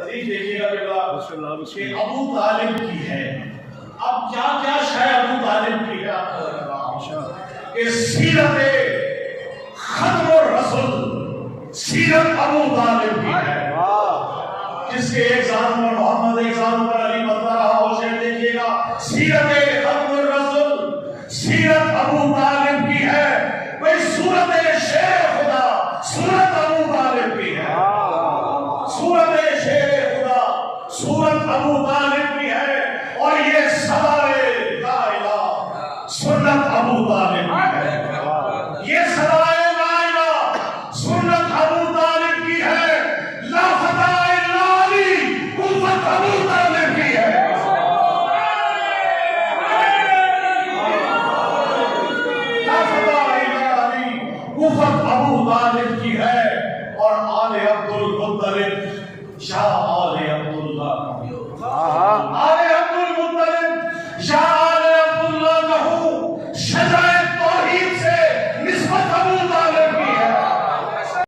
حدیث دیکھیے گا کہ ابو طالب کی ہے. اب کیا کیا شے ابو طالب کی ہے کہ سیرت ختم الرسول سیرت ابو طالب کی ہے. جس کے ایک ذات پر محمد ایک ذات پر علی بتلا رہا ہو شے دیکھیے گا سیرت ختم الرسول سیرت ابو طالب کی ہے. بھئی سورت شیر خدا سورت ابو طالب کی ہے. سورت شیر خدا سورت ابو طالب کی ہے. اور یہ صدائے لا الہ سنت ابو طالب کی ہے. یہ صدائے لا الہ سنت ابو طالب کی ہے. لا فتح الا علی قوت ابو طالب کی ہے. لا فتح الا علی قوت ابو طالب کی ہے. اور آل عبد المطلب شاہ آل عبداللہ آل